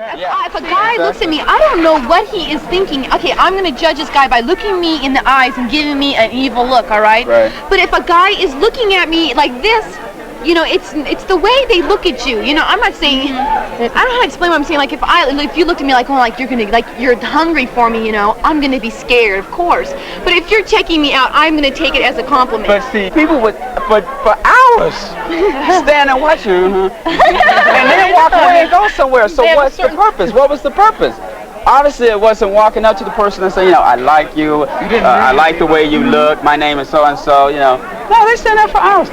If a guy looks at me, I don't know what he is thinking. Okay, I'm going to judge this guy by looking me in the eyes and giving me an evil look, all right? But if a guy is looking at me like this, you know, it's the way they look at you. You know, I'm not saying, I don't know how to explain what I'm saying. Like if you looked at me like, oh, like you're hungry for me, you know, I'm gonna be scared, of course. But if you're checking me out, I'm gonna take it as a compliment. But see, people would, for hours, stand and watch you, and then walk away and go somewhere. So what's the purpose? What was the purpose? Obviously, it wasn't walking up to the person and saying, you know, I like you, I like the way you look, my name is so and so, you know. No, they stand there for hours.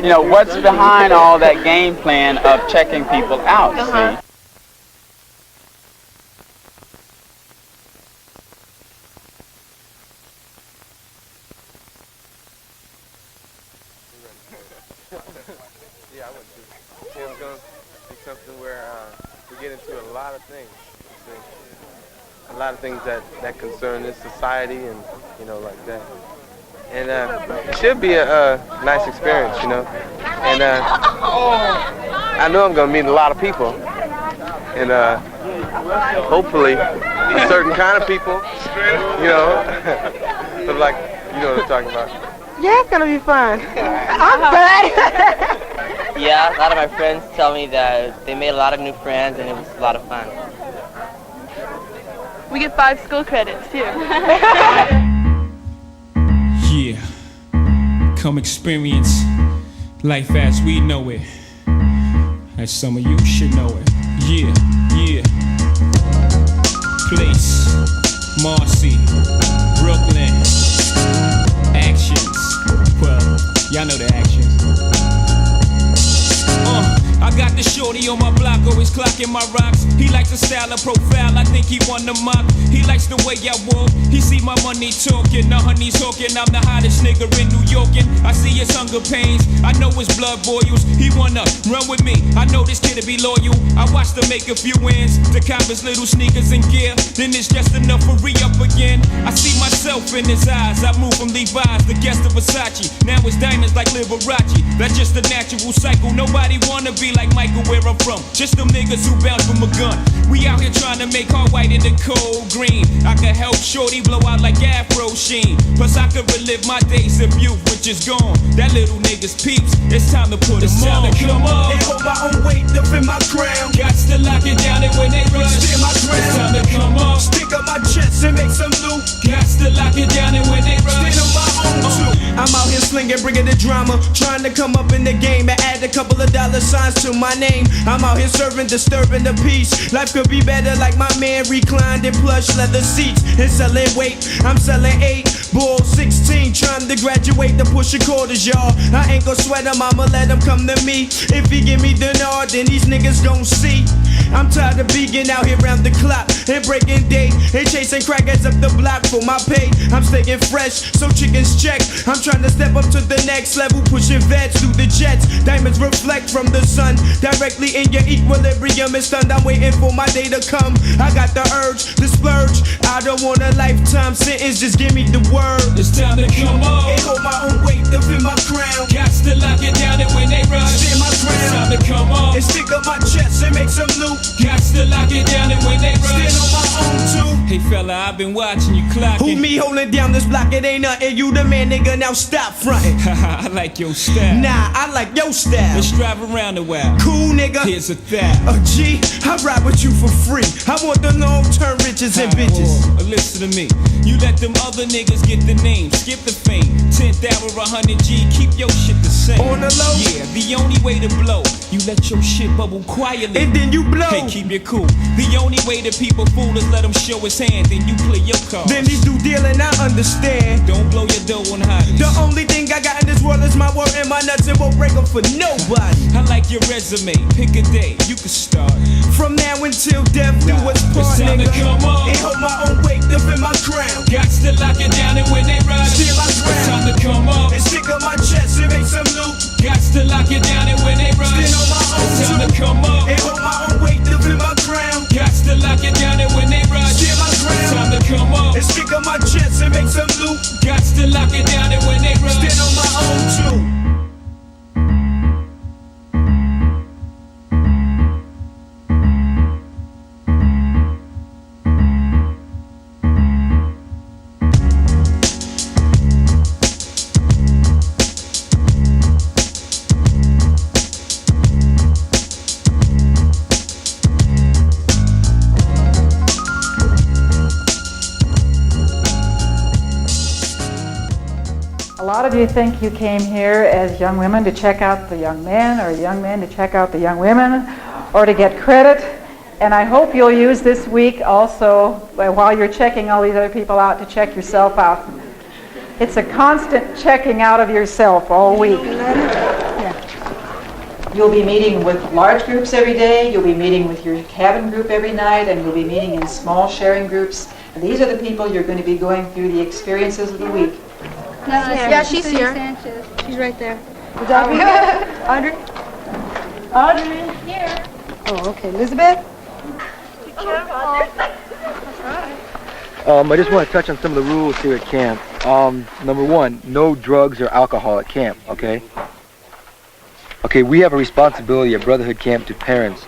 So what's behind all that game plan of checking people out? See? Yeah, I would too. It's going to be something where we get into a lot of things. A lot of things that concern this society and, you know, like that. And it should be a nice experience, you know. And I know I'm going to meet a lot of people. And hopefully a certain kind of people, you know. So like, you know what I'm talking about. Yeah, it's going to be fun. I'm fun. Yeah, a lot of my friends tell me that they made a lot of new friends and it was a lot of fun. We get 5 school credits, too. Yeah, come experience life as we know it, as some of you should know it. Yeah, yeah. Place, Marcy, Brooklyn. Actions, well, y'all know the actions. I got the shorty on my block, always clocking my rocks. He likes the style of profile, I think he won the mock. He likes the way I walk, he see my money talking. The honey's hawking, I'm the hottest nigga in New York. And I see his hunger pains, I know his blood boils. He wanna run with me, I know this kid'll be loyal. I watched him make a few wins, to cop his little sneakers and gear. Then it's just enough for re-up again. I see myself in his eyes, I move from Levi's, the guest of Versace. Now it's diamonds like Liberace, that's just a natural cycle. Nobody wanna be like Michael where I'm from, just them niggas who bounce from a gun. We out here trying to make hard white in the cold green. I could help shorty blow out like Afro Sheen. Plus I could relive my days of youth, which is gone. That little nigga's peeps, it's time to put them on. Come on, and hold my own weight up in my crown. Got to lock it down and when they rush, steer my ground. It's time to come on, stick up my chest and make some loot. Got to lock it down and when they rush, stand on my own too. I'm out here slinging, bringing the drama, trying to come up in the game and add a couple of dollar signs to my name. I'm out here serving, disturbing the peace. Life could be better like my man reclined in plush leather seats and selling weight. I'm selling 8 balls, 16, trying to graduate to push a quarters, y'all. I ain't gon' sweat him, I'ma let him come to me. If he give me the nod, then these niggas gon' see. I'm tired of being out here round the clock and breaking day and chasing crackheads up the block for my pay. I'm staying fresh, so chickens check. I'm trying to step up to the next level, pushing vets through the jets. Diamonds reflect from the sun directly in your equilibrium and stunned. I'm waiting for my day to come. I got the urge to splurge. I don't want a lifetime sentence, just give me the word. It's time to come on and hold my own weight up in my crown. Got to lock it down and when they rush, steer my ground. It's time to come on and stick up my chest and make some loot. Got to lock it down and when they rush, stand on my own too. Hey fella, I've been watching you clocking. Who me holding down this block? It ain't nothing. You the man, nigga. Now stop fronting. I like your style. Nah, I like your style. Let's drive around a while. Cool, nigga. Here's a thou. G, I ride with you for free. I want the long-term riches and bitches. Listen to me. You let them other niggas get the name, skip the fame. 10th hour, 100 G, keep your shit the same. On the low? Yeah, the only way to blow, you let your shit bubble quietly. And then you blow. Hey, keep it cool. The only way that people fool is let him show his hand, then you play your cards. Then he do dealing, I understand. Don't blow your dough on hotties. The only thing I got in this world is my word and my nuts, and won't break them for nobody. I like your resume, pick a day, you can start. From now until death do us part, it's time nigga. To come on. And hold my own weight up in my crown. Got to lock it down and when they rush, steer my ground. It's time to come on and stick up my chest and make some loot. Got to lock it down and when they rush, stand on my own it's time too. to come on and hold my own weight up in my crown. Got to lock it down and when they rush, steer my ground. it's time to come on and stick up my chest and make some loot. Got to lock it down and when they rush, stand on my own too. lot of you think you came here as young women to check out the young men, or young men to check out the young women, or to get credit. And I hope you'll use this week also, while you're checking all these other people out, to check yourself out. It's a constant checking out of yourself all week. Yeah. You'll be meeting with large groups every day, you'll be meeting with your cabin group every night, and you'll be meeting in small sharing groups. And these are the people you're going to be going through the experiences of the week. Yeah, she's here. She's right there. Would that be Audrey? Audrey? Here. Oh, okay. Elizabeth? I just want to touch on some of the rules here at camp. Number one, no drugs or alcohol at camp, okay? Okay, we have a responsibility at Brotherhood Camp to parents.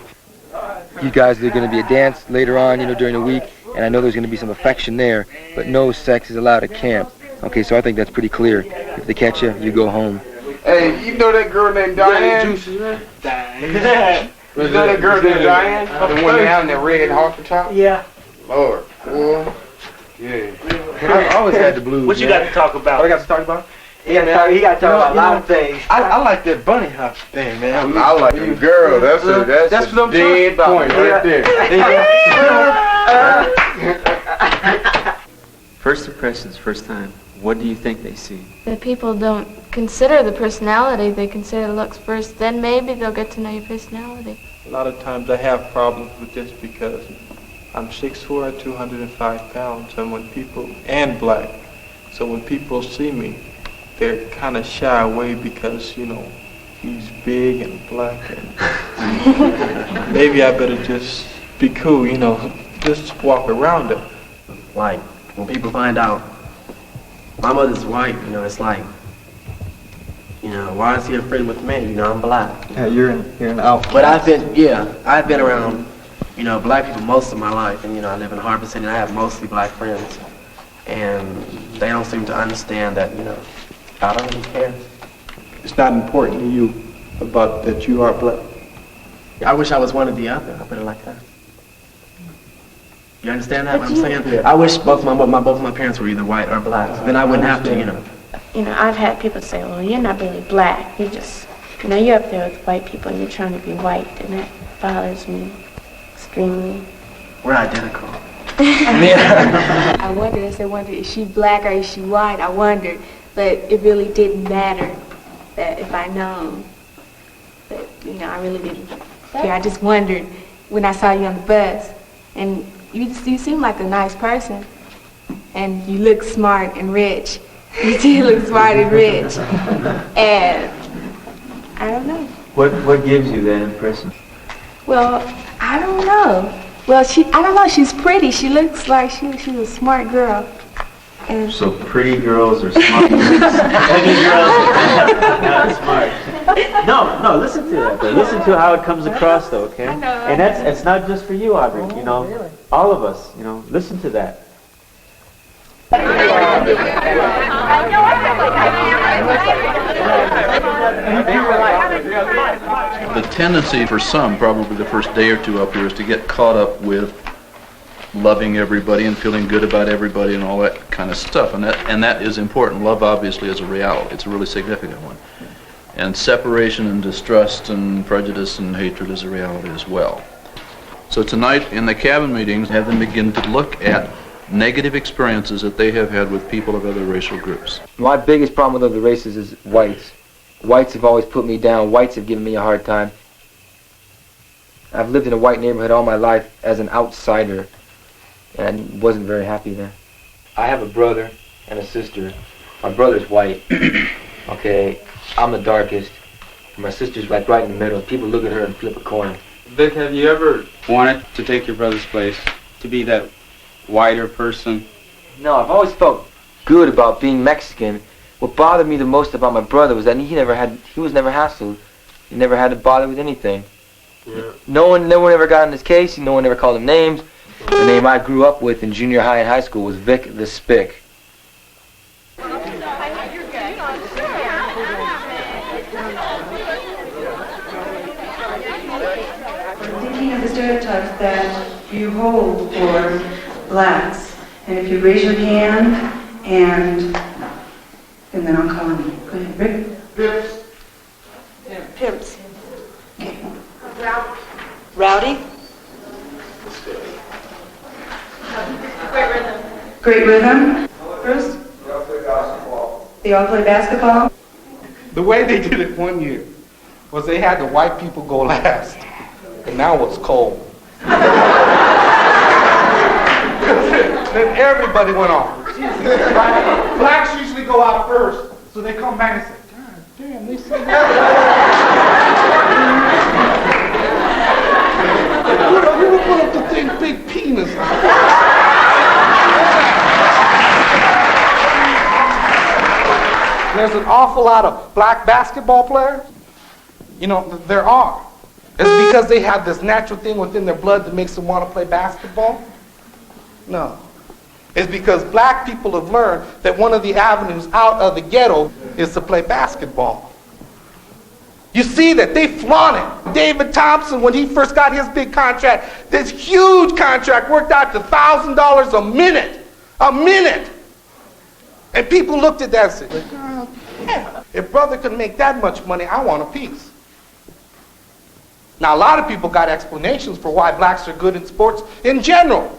You guys, there's going to be a dance later on, during the week, and I know there's going to be some affection there, but no sex is allowed at camp. Okay, so I think that's pretty clear. If they catch you, you go home. Hey, you know that girl named Diane? Diane. You know that girl named Diane? The one that had that red heart on top? Yeah. Lord. Boy. Yeah. I always had the blues. What you got to talk about? What I got to talk about? He got to talk about a lot of things. I like that bunny hop thing, man. I like a girl. That's a dead point right there. First impressions, first time. What do you think they see? That people don't consider the personality, they consider the looks first, then maybe they'll get to know your personality. A lot of times I have problems with this because I'm 6'4" and 205 pounds, and when people, and black, so when people see me, they're kind of shy away because, he's big and black, and maybe I better just be cool, just walk around it. Like, when people find out my mother's white, it's like, why is he afraid with me? I'm black. Yeah, you're an outcast. But I've been around, black people most of my life, and I live in Harbor City, and I have mostly black friends, and they don't seem to understand that, I don't really care. It's not important to you about that you are black. I wish I was one or the other. I put it like that. You understand that? What I'm saying? Yeah. I wish both my parents were either white or black. Then I wouldn't have to, I've had people say, well, you're not really black. You're just, you're up there with white people and you're trying to be white, and that bothers me extremely. We're identical. I wondered, is she black or is she white? I wondered, but it really didn't matter that if I known. But, I really didn't care. I just wondered when I saw you on the bus, and you seem like a nice person, and you look smart and rich. You do look smart and rich, and I don't know. What gives you that impression? Well, I don't know. Well, I don't know. She's pretty. She looks like she's a smart girl. And So pretty girls are smart. Pretty girls are not smart. No, listen to that. Though. Listen to how it comes across, though, okay? I know. And it's not just for you, Audrey. All of us. Listen to that. The tendency for some, probably the first day or two up here, is to get caught up with loving everybody and feeling good about everybody and all that kind of stuff, and that is important. Love obviously is a reality. It's a really significant one. And separation and distrust and prejudice and hatred is a reality as well. So tonight in the cabin meetings, have them begin to look at negative experiences that they have had with people of other racial groups. My biggest problem with other races is whites. Whites have always put me down. Whites have given me a hard time. I've lived in a white neighborhood all my life as an outsider, and I wasn't very happy there. I have a brother and a sister. My brother's white. Okay, I'm the darkest. My sister's like right in the middle. People look at her and flip a coin. Vic, have you ever wanted to take your brother's place, to be that whiter person? No, I've always felt good about being Mexican. What bothered me the most about my brother was that he was never hassled. He never had to bother with anything. Yeah. No one ever got in his case. No one ever called him names. The name I grew up with in junior high and high school was Vic the Spick. Thinking of the stereotypes that you hold for blacks, and if you raise your hand and then I'll call on you. Pimps. Pimps. Rowdy. Great rhythm. Bruce? They all play basketball. The way they did it one year was they had the white people go last, and now it's cold. Then everybody went off. Blacks usually go out first, so they come back and say, God damn, they said that. You would put up the thing, big penis. There's an awful lot of black basketball players. You know, there are. It's because they have this natural thing within their blood that makes them want to play basketball? No. It's because black people have learned that one of the avenues out of the ghetto is to play basketball. You see that they flaunt it. David Thompson, when he first got his big contract, this huge contract worked out to $1,000 a minute. A minute. And people looked at that and said, oh, yeah, if brother could make that much money, I want a piece. Now, a lot of people got explanations for why blacks are good in sports in general.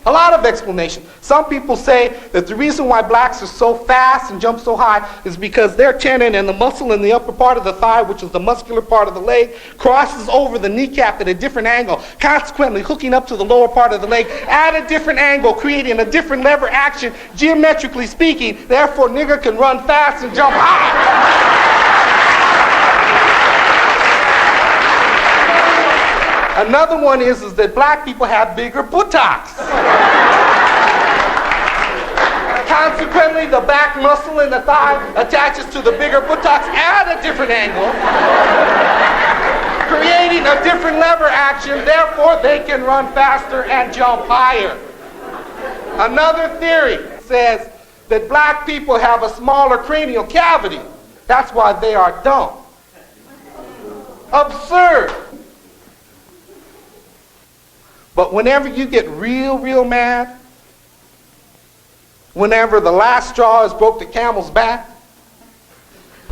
A lot of explanations. Some people say that the reason why blacks are so fast and jump so high is because their tendon and the muscle in the upper part of the thigh, which is the muscular part of the leg, crosses over the kneecap at a different angle, consequently hooking up to the lower part of the leg at a different angle, creating a different lever action, geometrically speaking. Therefore, nigger can run fast and jump high. Another one is that black people have bigger buttocks. Consequently, the back muscle in the thigh attaches to the bigger buttocks at a different angle, creating a different lever action. Therefore, they can run faster and jump higher. Another theory says that black people have a smaller cranial cavity. That's why they are dumb. Absurd. But whenever you get real mad, whenever the last straw has broke the camel's back,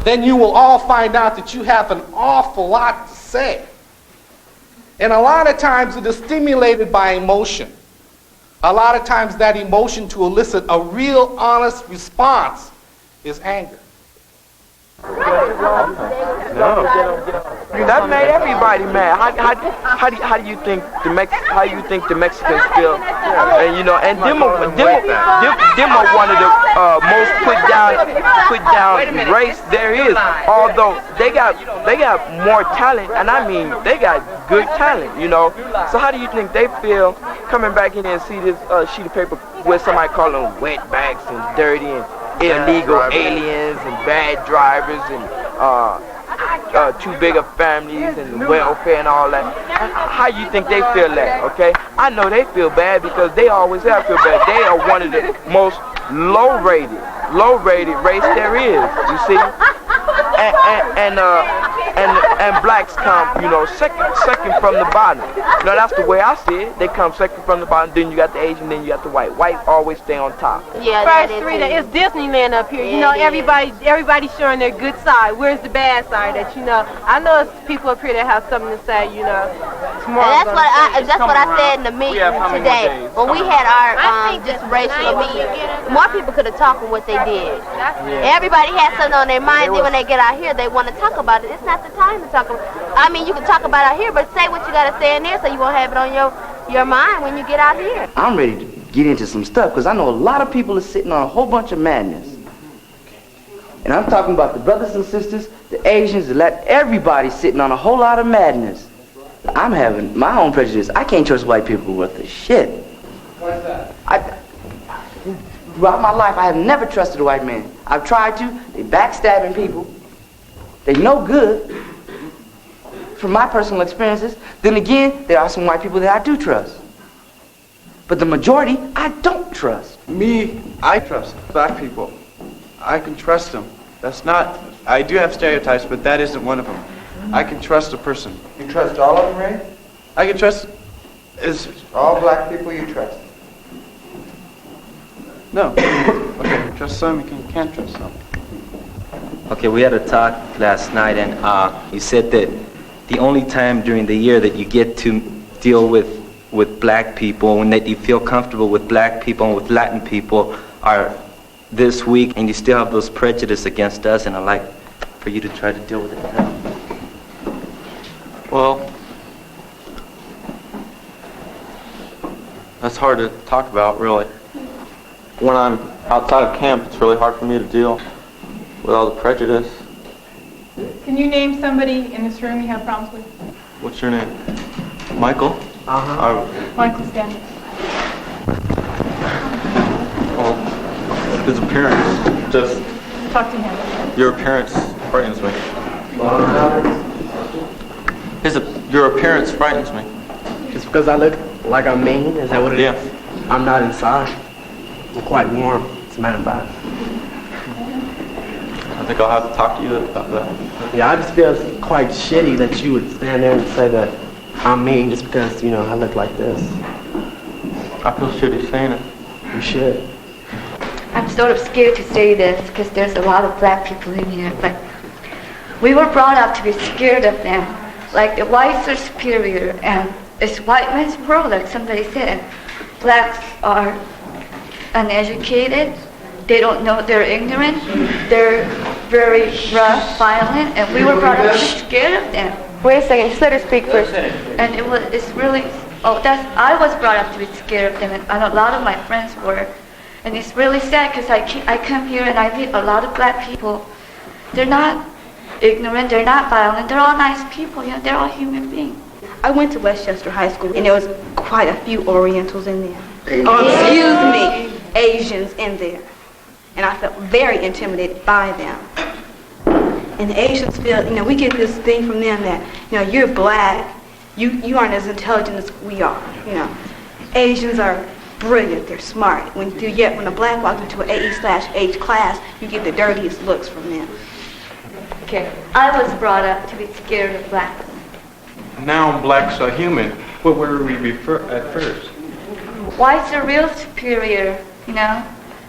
then you will all find out that you have an awful lot to say. And a lot of times it is stimulated by emotion. A lot of times that emotion to elicit a real honest response is anger. No. That made everybody mad. How do you think the Mexicans feel? And you know, and them are one of the most put down race there is. Although they got more talent, and I mean they got good talent. You know. So how do you think they feel coming back in and see this sheet of paper with somebody calling them wetbacks and dirty and illegal aliens and bad drivers and too big of families and welfare and all that? How you think they feel that, okay? I know they feel bad because they always have feel bad. They are one of the most low-rated race there is, you see? And blacks come, you know, second from the bottom. You know, that's the way I see it. They come second from the bottom, then you got the Asian, then you got the white. White always stay on top. Yeah, first three, it's Disneyland up here. You know, everybody's showing their good side. Where's the bad side that, you know? I know it's people up here that have something to say, you know. Tomorrow that's what I said in the meeting today. When we had our just racial meeting, more people could have talked with what they did. Everybody has something on their mind. Then when they get out here, they want to talk about it. It's not the time to talk about it. I mean, you can talk about it out here, but say what you got to say in there so you won't have it on your mind when you get out here. I'm ready to get into some stuff because I know a lot of people are sitting on a whole bunch of madness. And I'm talking about the brothers and sisters, the Asians, the Latin, everybody sitting on a whole lot of madness. I'm having my own prejudice. I can't trust white people worth a shit. What's that? Throughout my life, I have never trusted a white man. I've tried to. They backstabbing people. They no good. From my personal experiences. Then again, there are some white people that I do trust. But the majority, I don't trust. Me, I trust black people. I can trust them. That's not, I do have stereotypes, but that isn't one of them. I can trust a person. You trust all of them, Ray? I can trust, all black people you trust? No. Okay, trust some, you can't trust some. Okay, we had a talk last night, and you said that the only time during the year that you get to deal with black people and that you feel comfortable with black people and with Latin people are this week, and you still have those prejudices against us, and I'd like for you to try to deal with it now. Well, that's hard to talk about, really. When I'm outside of camp, it's really hard for me to deal with all the prejudice. Can you name somebody in this room you have problems with? What's your name? Michael? Michael Stanley. Well, his appearance, just Talk to him. your appearance frightens me. Your appearance frightens me. Just because I look like I'm mean, is that what it is? I'm not inside. I'm quite warm, as a matter of fact. I think I'll have to talk to you about that. Yeah, I just feel quite shitty that you would stand there and say that I'm mean just because, I look like this. I feel shitty saying it. You should. I'm sort of scared to say this because there's a lot of black people in here, but we were brought up to be scared of them. Like the whites are superior, and it's white man's world, like somebody said. Blacks are uneducated. They don't know, they're ignorant. They're very rough, violent, and we were brought up to be scared of them. Wait a second, just let her speak first. And it's really, I was brought up to be scared of them, and a lot of my friends were. And it's really sad because I come here and I meet a lot of black people. They're not ignorant, they're not violent, they're all nice people, they're all human beings. I went to Westchester High School, and there was quite a few Orientals in there. Oh, excuse me, Asians in there. And I felt very intimidated by them. And the Asians feel, we get this thing from them that, you're black, you aren't as intelligent as we are, Asians are brilliant, they're smart. Yet when a black walks into an AE/H class, you get the dirtiest looks from them. Okay, I was brought up to be scared of blacks. Now blacks are human. What were we at first? Whites are real superior,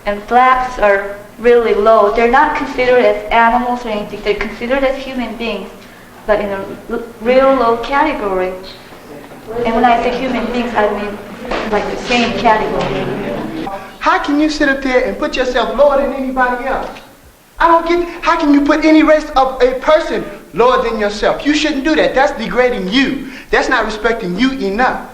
and blacks are really low. They're not considered as animals or anything. They're considered as human beings, but in a real low category. And when I say human beings, I mean like the same category. How can you sit up there and put yourself lower than anybody else? I don't get, how can you put any race of a person lower than yourself? You shouldn't do that. That's degrading you. That's not respecting you enough.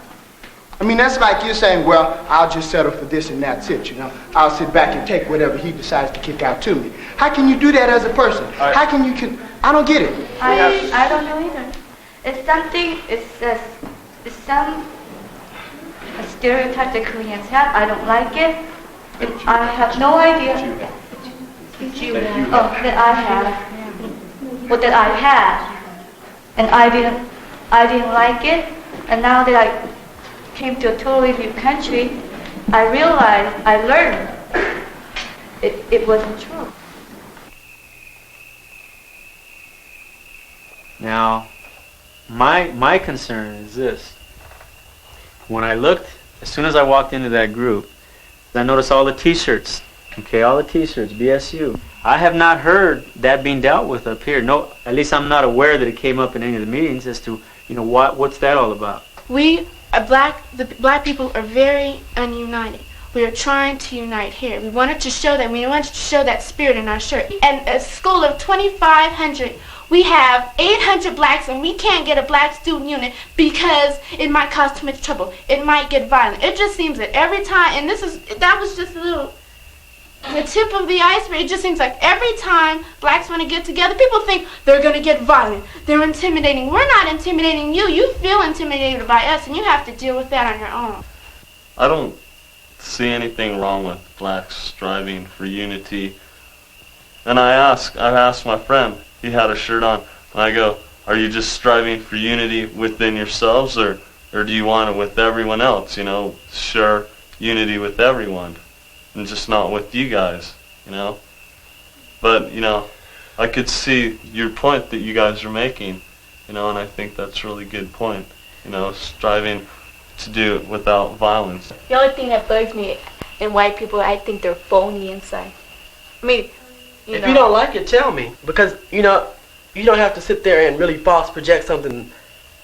I mean, that's like you saying, well, I'll just settle for this and that's it, I'll sit back and take whatever he decides to kick out to me. How can you do that as a person? How can you, I don't get it. I don't know either. It's something, it's a stereotype that Koreans have. I don't like it. I have no idea that I have. What that I had. And I didn't like it. And now that I came to a totally new country, I realized, I learned it wasn't true. Now, my concern is this. When I looked, as soon as I walked into that group, I noticed all the t-shirts. Okay, all the t-shirts, BSU. I have not heard that being dealt with up here. No, at least I'm not aware that it came up in any of the meetings as to, what's that all about? The black people are very ununited. We are trying to unite here. We wanted to show that spirit in our shirt. And a school of 2,500, we have 800 blacks, and we can't get a black student unit because it might cause too much trouble. It might get violent. It just seems that every time, and that was just the tip of the iceberg. It just seems like every time blacks want to get together, people think they're going to get violent. They're intimidating. We're not intimidating you. You feel intimidated by us, and you have to deal with that on your own. I don't see anything wrong with blacks striving for unity. And I asked my friend, he had a shirt on, and I go, are you just striving for unity within yourselves, or do you want it with everyone else, share unity with everyone, and just not with you guys, But, I could see your point that you guys are making, and I think that's a really good point, striving to do it without violence. The only thing that bugs me in white people, I think they're phony inside. I mean, If you don't like it, tell me. Because, you know, you don't have to sit there and really false project something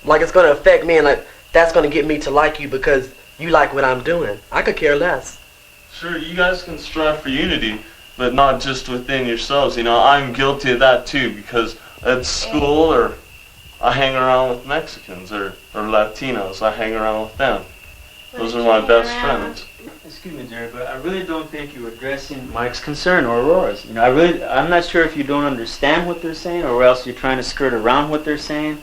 like it's going to affect me and like that's going to get me to like you because you like what I'm doing. I could care less. Sure, you guys can strive for unity, but not just within yourselves. You know, I'm guilty of that too because at school or I hang around with Mexicans or Latinos. I hang around with them. Those are my best friends. Excuse me, Jerry, but I really don't think you're addressing Mike's concern or Aurora's. You know, I'm not sure if you don't understand what they're saying or else you're trying to skirt around what they're saying.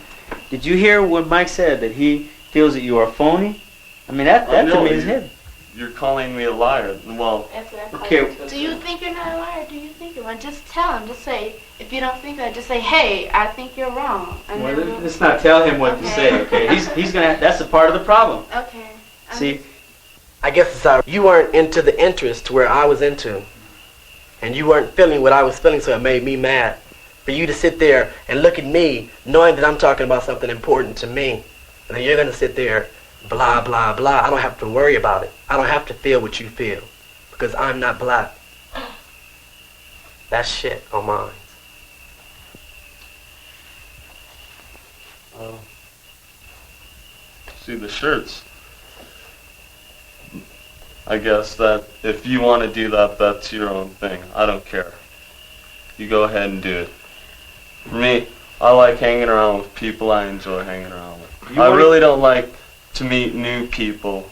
Did you hear what Mike said, that he feels that you are phony? I mean, that to me is hidden. You're calling me a liar. Well, okay. Do you think you're not a liar? Do you think you're one? Just tell him. Just say, if you don't think that, just say, hey, I think you're wrong. And well, let's not tell him what to say, okay? He's gonna. That's a part of the problem. Okay. See, I guess it's you weren't into the interest where I was into, and you weren't feeling what I was feeling, so it made me mad. For you to sit there and look at me, knowing that I'm talking about something important to me, and then you're gonna sit there, blah blah blah. I don't have to worry about it. I don't have to feel what you feel, because I'm not black. That's shit on mine. see the shirts. I guess that if you want to do that, that's your own thing. I don't care. You go ahead and do it. For me, I like hanging around with people I enjoy hanging around with. I really don't like to meet new people.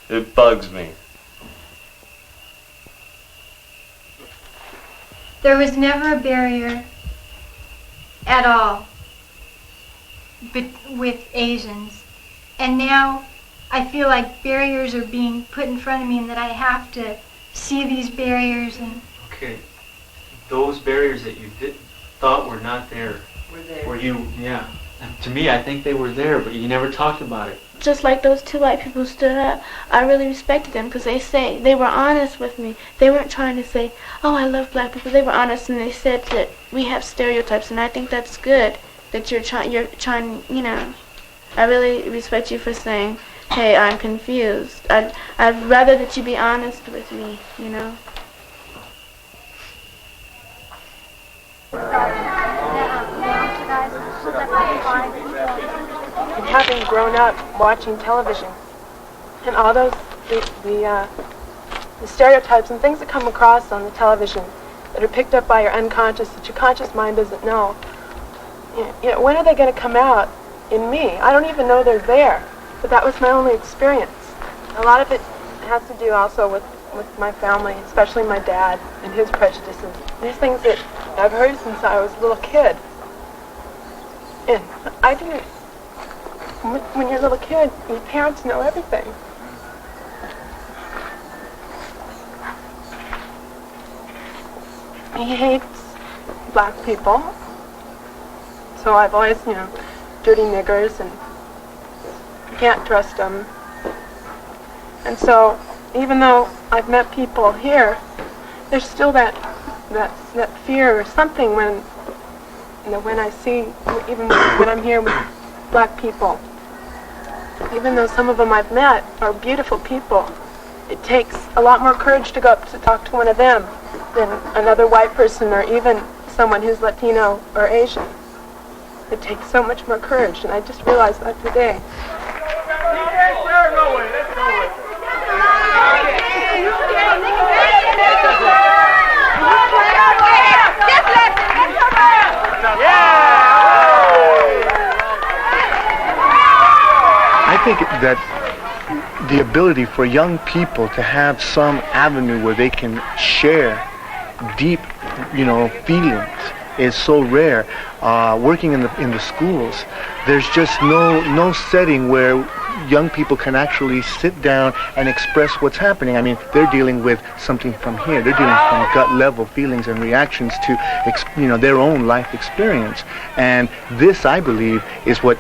It bugs me. There was never a barrier at all with Asians. And now I feel like barriers are being put in front of me and that I have to see these barriers and... Okay. Those barriers that you thought were not there. Were there. Were you, yeah. And to me, I think they were there, but you never talked about it. Just like those two white people stood up, I really respected them because they were honest with me. They weren't trying to say, oh, I love black people. They were honest and they said that we have stereotypes, and I think that's good that you're trying, you know. I really respect you for saying, hey, I'm confused. I'd rather that you be honest with me, you know. And having grown up watching television and all those the stereotypes and things that come across on the television that are picked up by your unconscious that your conscious mind doesn't know, you know, when are they going to come out in me? I don't even know they're there, but that was my only experience. A lot of it has to do also with my family, especially my dad and his prejudices. These things that I've heard since I was a little kid. And I didn't, when you're a little kid, your parents know everything. He hates black people. So I've always, you know, dirty niggers and you can't trust them. And so even though I've met people here, there's still that fear or something when, you know, when I see, even when I'm here with black people, even though some of them I've met are beautiful people, it takes a lot more courage to go up to talk to one of them than another white person or even someone who's Latino or Asian. It takes so much more courage, and I just realized that today. I think that the ability for young people to have some avenue where they can share deep, you know, feelings is so rare. Working in the schools, there's just no setting where young people can actually sit down and express what's happening. I mean, they're dealing with something from here. They're dealing from gut level feelings and reactions to, you know, their own life experience. And this, I believe, is what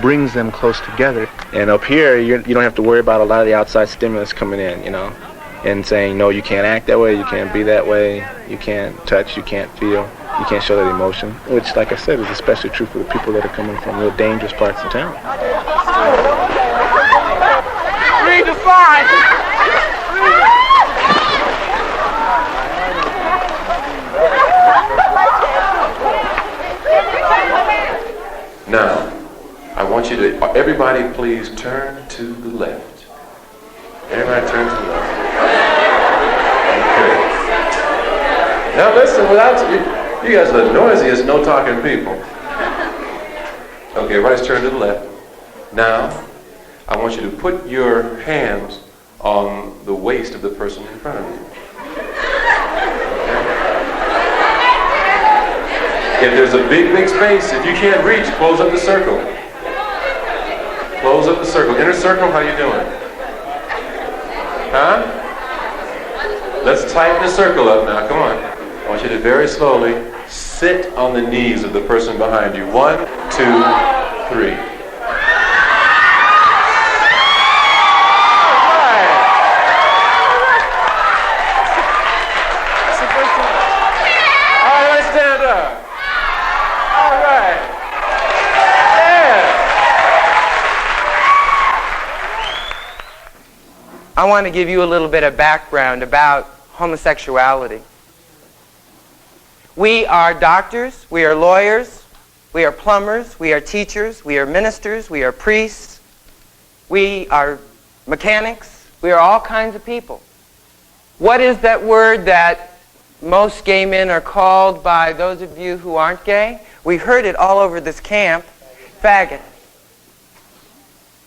brings them close together. And up here, you don't have to worry about a lot of the outside stimulus coming in, you know, and saying, no, you can't act that way, you can't be that way, you can't touch, you can't feel, you can't show that emotion, which, like I said, is especially true for the people that are coming from real dangerous parts of town. Read the sign! want you to, everybody please turn to the left. Everybody turn to the left. Okay. Now listen, you guys are the noisiest, no talking people. Okay, everybody's turned to the left. Now, I want you to put your hands on the waist of the person in front of you. If there's a big space, if you can't reach, close up the circle. Close up the circle. Inner circle, how you doing? Huh? Let's tighten the circle up now. Come on. I want you to very slowly sit on the knees of the person behind you. 1, 2, 3. I want to give you a little bit of background about homosexuality. We are doctors, we are lawyers, we are plumbers, we are teachers, we are ministers, we are priests, we are mechanics, we are all kinds of people. What is that word that most gay men are called by those of you who aren't gay? We've heard it all over this camp. Faggot.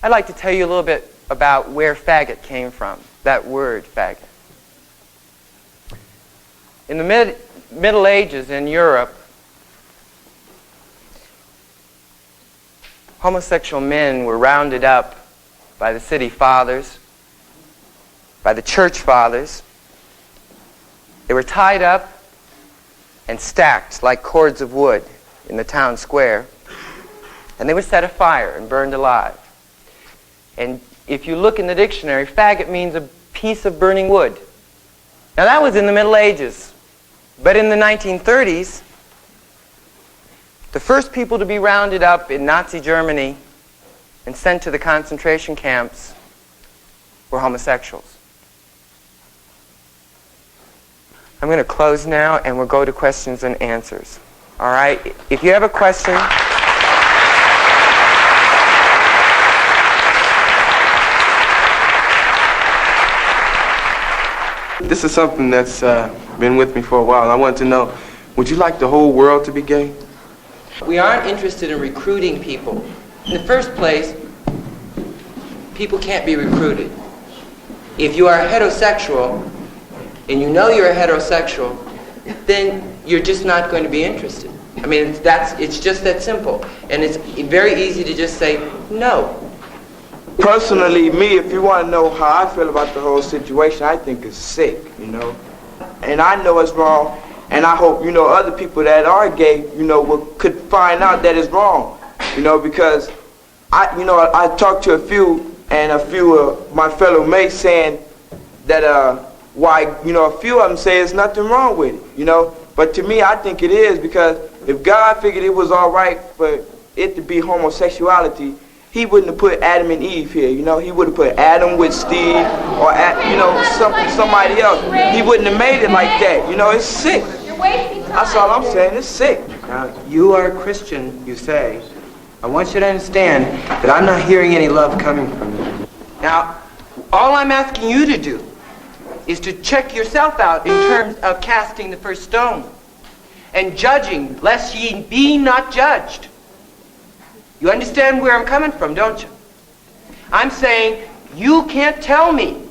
I'd like to tell you a little bit about where faggot came from, that word faggot. In the Middle Ages in Europe, homosexual men were rounded up by the city fathers, by the church fathers. They were tied up and stacked like cords of wood in the town square, and they were set afire and burned alive. And if you look in the dictionary, faggot means a piece of burning wood. Now that was in the Middle Ages. But in the 1930s, the first people to be rounded up in Nazi Germany and sent to the concentration camps were homosexuals. I'm going to close now and we'll go to questions and answers. All right? If you have a question... This is something that's been with me for a while. I want to know, would you like the whole world to be gay? We aren't interested in recruiting people. In the first place, people can't be recruited. If you are heterosexual, and you know you're a heterosexual, then you're just not going to be interested. I mean, it's just that simple. And it's very easy to just say no. Personally, me, if you want to know how I feel about the whole situation, I think it's sick, you know. And I know it's wrong, and I hope, you know, other people that are gay, you know, could find out that it's wrong, you know, because I talked to a few of my fellow mates saying that why, you know, a few of them say there's nothing wrong with it, you know. But to me, I think it is, because if God figured it was all right for it to be homosexuality, he wouldn't have put Adam and Eve here, you know. He would have put Adam with Steve or, you know, somebody else. He wouldn't have made it like that, you know. It's sick. That's all I'm saying. It's sick. Now, you are a Christian, you say. I want you to understand that I'm not hearing any love coming from you. Now, all I'm asking you to do is to check yourself out in terms of casting the first stone and judging, lest ye be not judged. You understand where I'm coming from, don't you? I'm saying you can't tell me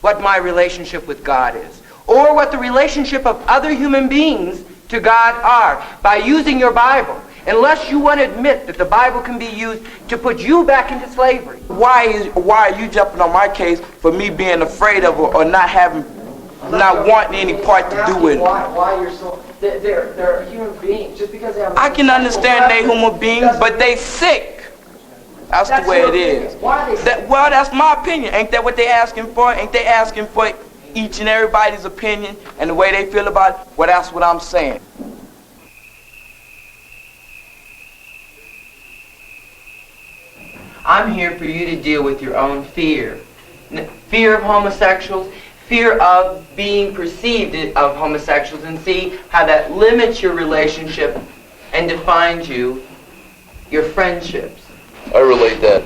what my relationship with God is, or what the relationship of other human beings to God are by using your Bible, unless you want to admit that the Bible can be used to put you back into slavery. Why are you jumping on my case for me being afraid of or not wanting any part to do with it? Why you're so... They're human beings. Just because they have... I can understand they human beings, but they sick. That's the way it is. Why are they sick? Well, that's my opinion. Ain't that what they asking for? Ain't they asking for each and everybody's opinion and the way they feel about it? Well, that's what I'm saying. I'm here for you to deal with your own fear. Fear of homosexuals, fear of being perceived of homosexuals, and see how that limits your relationship and defines you, your friendships. I relate that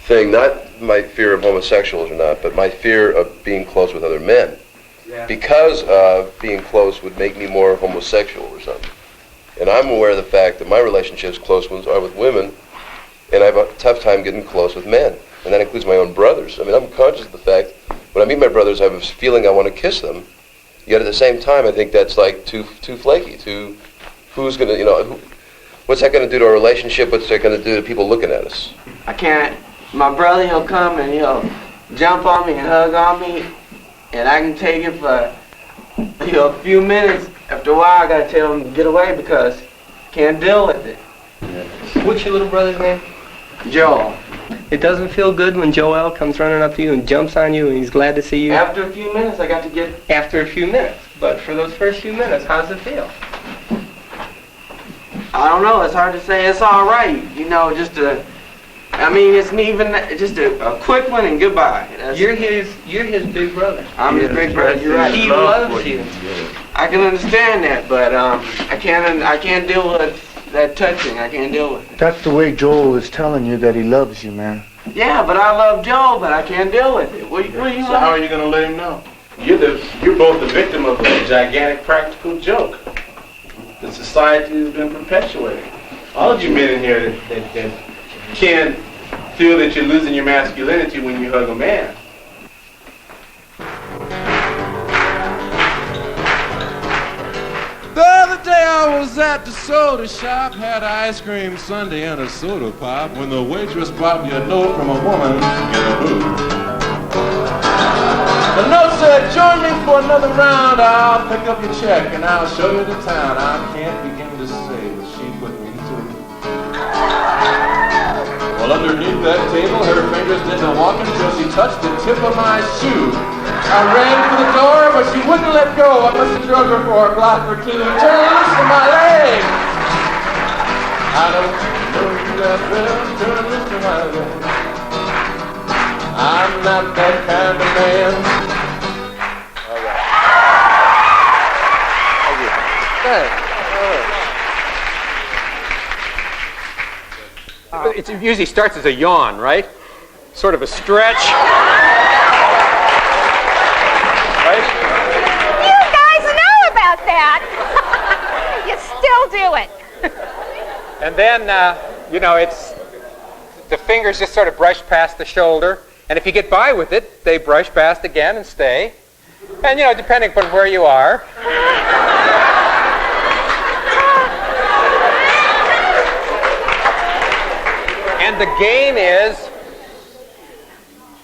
thing, not my fear of homosexuals or not, but my fear of being close with other men. Yeah. Because being close would make me more homosexual or something. And I'm aware of the fact that my relationships, close ones, are with women, and I have a tough time getting close with men. And that includes my own brothers. I mean, I'm conscious of the fact, when I meet my brothers, I have a feeling I want to kiss them. Yet at the same time, I think that's like too flaky, who's going to, what's that going to do to our relationship? What's that going to do to people looking at us? I can't. My brother, he'll come and he'll jump on me and hug on me, and I can take it for a few minutes. After a while, I gotta tell him to get away because I can't deal with it. What's your little brother's name? Joel. It doesn't feel good when Joel comes running up to you and jumps on you and he's glad to see you? After a few minutes, I got to get... After a few minutes. But for those first few minutes, how does it feel? I don't know. It's hard to say. It's all right. It's even just a quick one and goodbye. You're his big brother. I'm his big brother. You're right. He loves you. I can understand that, but I can't deal with that touching. I can't deal with it. That's the way Joel is telling you that he loves you, man. Yeah, but I love Joel, but I can't deal with it. What do you So how are you going to let him know? You're both the victim of a gigantic practical joke that society has been perpetuating. All of you men in here that can't feel that you're losing your masculinity when you hug a man. The other day I was at the soda shop, had ice cream sundae and a soda pop, when the waitress brought me a note from a woman in a booth. The note said, join me for another round, I'll pick up your check and I'll show you the town. I can't begin to say what she put me through. Well, underneath that table, her fingers did the walking till she touched the tip of my shoe. I ran for the door, but she wouldn't let go. I must have drug her for a block or two. Turn loose from my leg. I don't know that well. Turn loose from my leg. I'm not that kind of man. All right. It usually starts as a yawn, right? Sort of a stretch. Right? You guys know about that. You still do it. And then, it's the fingers just sort of brush past the shoulder. And if you get by with it, they brush past again and stay. And, depending upon where you are. And the game is,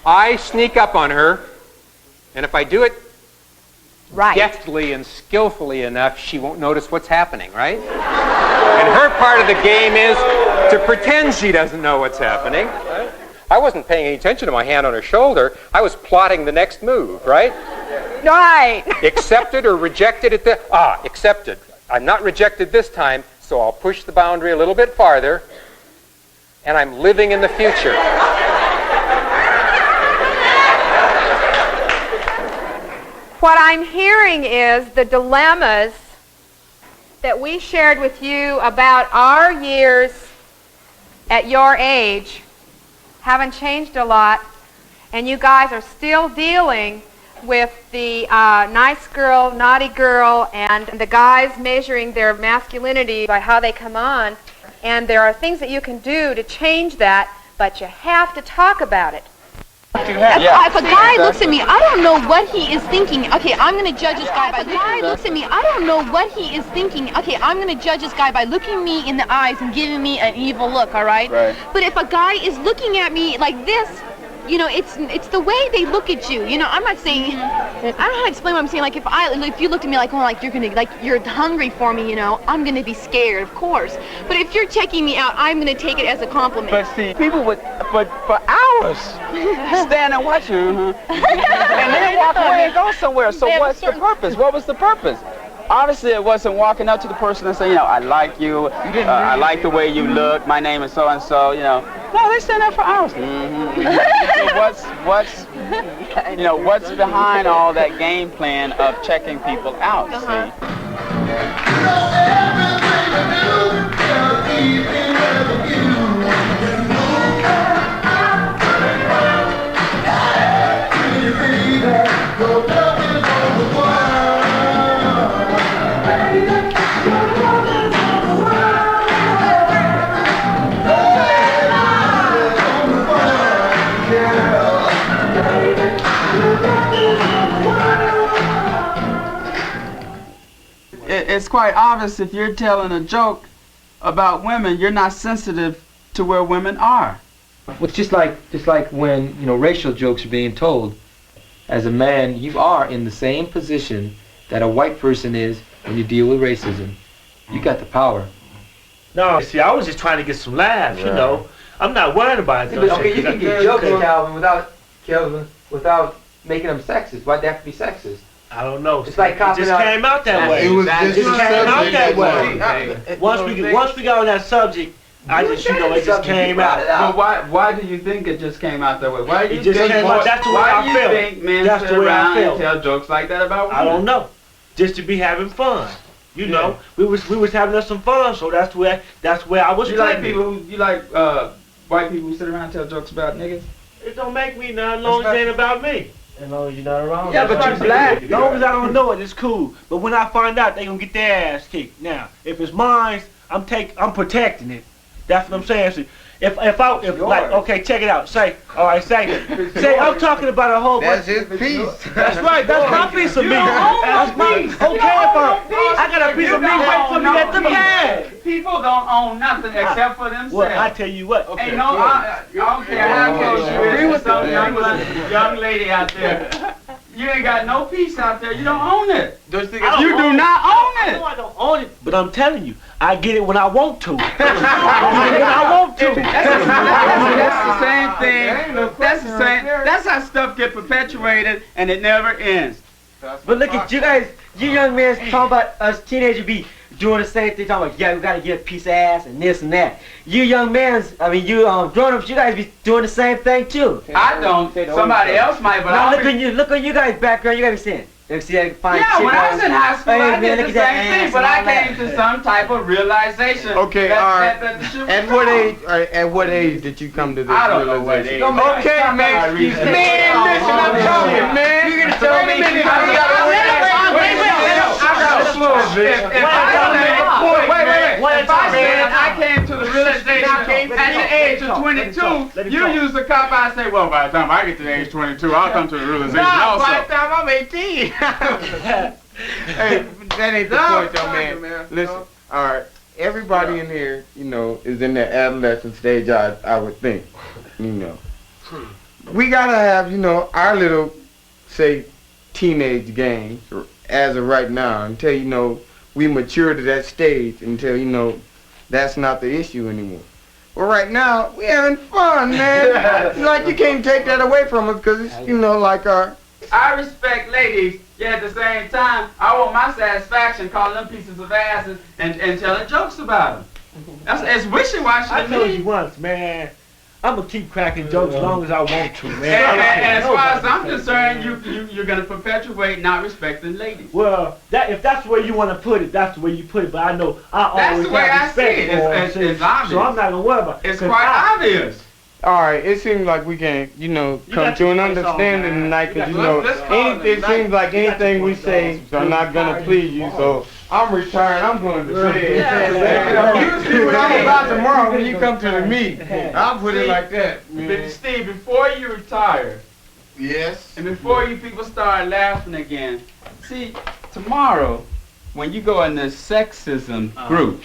I sneak up on her, and if I do it deftly and skillfully enough, she won't notice what's happening, right? And her part of the game is to pretend she doesn't know what's happening. I wasn't paying any attention to my hand on her shoulder. I was plotting the next move, right? Right. Accepted or rejected at accepted. I'm not rejected this time, so I'll push the boundary a little bit farther, and I'm living in the future. What I'm hearing is the dilemmas that we shared with you about our years at your age haven't changed a lot, and you guys are still dealing with the nice girl, naughty girl, and the guys measuring their masculinity by how they come on. And there are things that you can do to change that, but you have to talk about it. If a guy looks at me, I don't know what he is thinking. Okay, I'm going to judge this guy by looking me in the eyes and giving me an evil look, all right? But if a guy is looking at me like this, it's the way they look at you. I'm not saying, I don't know how to explain what I'm saying. Like if you looked at me you're hungry for me, I'm gonna be scared, of course. But if you're checking me out, I'm gonna take it as a compliment. But see, people would, for hours, stand and watch you, and then walk away and go somewhere. So what's the purpose? What was the purpose? Obviously, it wasn't walking up to the person and saying, I like you, I like the way you look, my name is so-and-so, No, they stand there for hours. So what's behind all that game plan of checking people out, see? it's quite obvious if you're telling a joke about women, you're not sensitive to where women are. Well, it's just like when, you know, racial jokes are being told. As a man, you are in the same position that a white person is when you deal with racism. You got the power. No, see, I was just trying to get some laughs, you know. I'm not worried about it. Okay, you can get jokes, Calvin, without making them sexist. Why'd they have to be sexist? I don't know. It's like it just came out that way. It just came out that way. Once we got on that subject, it just came out. But why do you think it just came out that way? Why do you just came out. That's the way I feel. Why do you think men sit around and tell jokes like that about women? I don't know. Just to be having fun. You know, we was having us some fun, so that's where I was. You like people who white people who sit around and tell jokes about niggas? It don't make me none, as long as it ain't about me. As long as you're not around. Yeah, but you're black. As long as I don't know it, it's cool. But when I find out, they gonna get their ass kicked. Now, if it's mine, I'm protecting it. That's what I'm saying. So if okay, check it out. Say, I'm talking about a whole bunch. That's his piece. That's right. That's my piece of meat. That's my piece. Okay, I got a piece of meat waiting for me at the bag. People don't own nothing except for themselves. Well, I tell you what. Ain't no, I don't care how close you is to some young lady out there. You ain't got no peace out there. You don't own it. You do not own it. No, I don't own it. But I'm telling you, I get it when I want to. When I want to. That's the same thing. That's the same. That's how stuff get perpetuated and it never ends. But look at you guys. You young men talking about us teenagers be doing the same thing. Talking about, yeah, we gotta get a piece of ass and this and that. You young men, you grown-ups, you guys be doing the same thing too. I don't. Somebody else might, but look on you guys' background. You gotta be saying. You see that fine yeah, when I was in high school, I did the look same thing, but I came to some type of realization. Okay, all right. At what age did you come to this realization? Okay, man. Man, listen, I'm talking, man. You're gonna tell me. If I said I came to the realization at the age of 22, you use the cop out and say, well, by the time I get to the age of 22, I'll come to the realization also. By the time I'm 18. Hey, that ain't the point though, man. Listen, all right. Everybody in here, you know, is in their adolescent stage, I would think, you know. We gotta have, you know, our little, say, teenage games as of right now until, you know, we mature to that stage, until, you know, that's not the issue anymore. Well, right now, we having fun, man. Like, you can't take that away from us because it's, you know, like our... I respect ladies, yet at the same time, I want my satisfaction calling them pieces of asses and telling jokes about them. It's wishy-washy to me. I told you once, man. I'm gonna keep cracking jokes as long as I want to, man. And as far as I'm concerned, you're gonna perpetuate not respecting ladies. Well, if that's the way you want to put it, that's the way you put it. But I know I always have respect for it. It's obvious. So I'm not gonna worry about it. It's quite obvious. All right, it seems like we can, you know, come to an understanding tonight because, you know, it seems like anything we say are not going to please you, so I'm retiring. I'm going to say it. You see what I'm about tomorrow when you come to the meeting. I'll put it like that. Steve, before you retire, yes, and before you people start laughing again, see, tomorrow, when you go in the sexism group,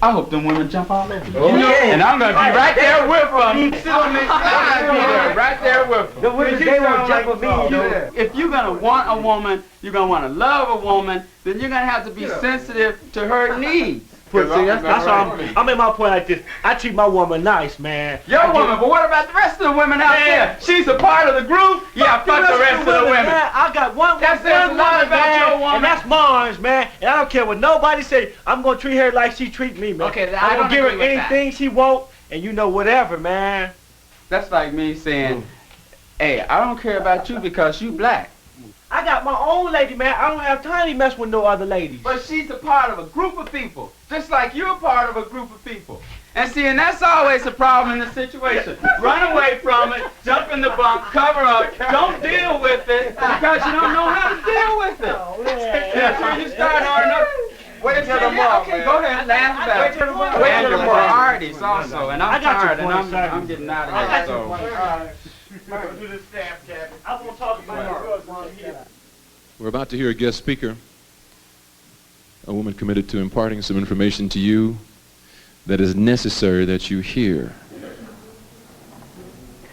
I hope them women jump all over you. And I'm going to be right there with them. Sit on this side, right there with them. The women, they won't jump with me, you know. If you're going to want a woman, you're going to want to love a woman, then you're going to have to be sensitive to her needs. That's all I make my point like this. I treat my woman nice, man. Your woman, but what about the rest of the women out there? She's a part of the group. Yeah, fuck the rest of the women. Man, I got one that says a lot about your woman. And that's mine, man. And I don't care what nobody say. I'm gonna treat her like she treat me, man. Okay, I'm gonna give her anything she want, and you know whatever, man. That's like me saying, hey, I don't care about you because you black. I got my own lady, man. I don't have time to mess with no other ladies. But she's a part of a group of people, just like you're a part of a group of people. And see, and that's always a problem in the situation. Run away from it, jump in the bunk, cover up, don't deal with it because you don't know how to deal with it. That's where you start wait till tomorrow, okay, go ahead, laugh about it. And your priorities also, and I'm tired, and I'm getting out of here, so. We're about to hear a guest speaker. a woman committed to imparting some information to you that is necessary that you hear.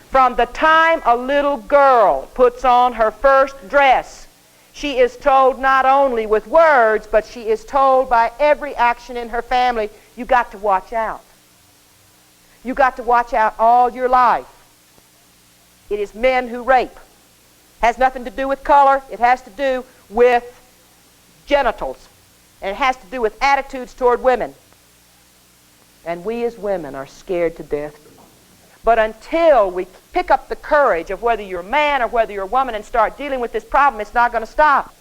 From the time a little girl puts on her first dress, she is told not only with words, but she is told by every action in her family, you got to watch out. You got to watch out all your life. It is men who rape. Has nothing to do with color. It has to do with genitals. And it has to do with attitudes toward women. And we as women are scared to death. But until we pick up the courage of whether you're a man or whether you're a woman and start dealing with this problem, it's not going to stop.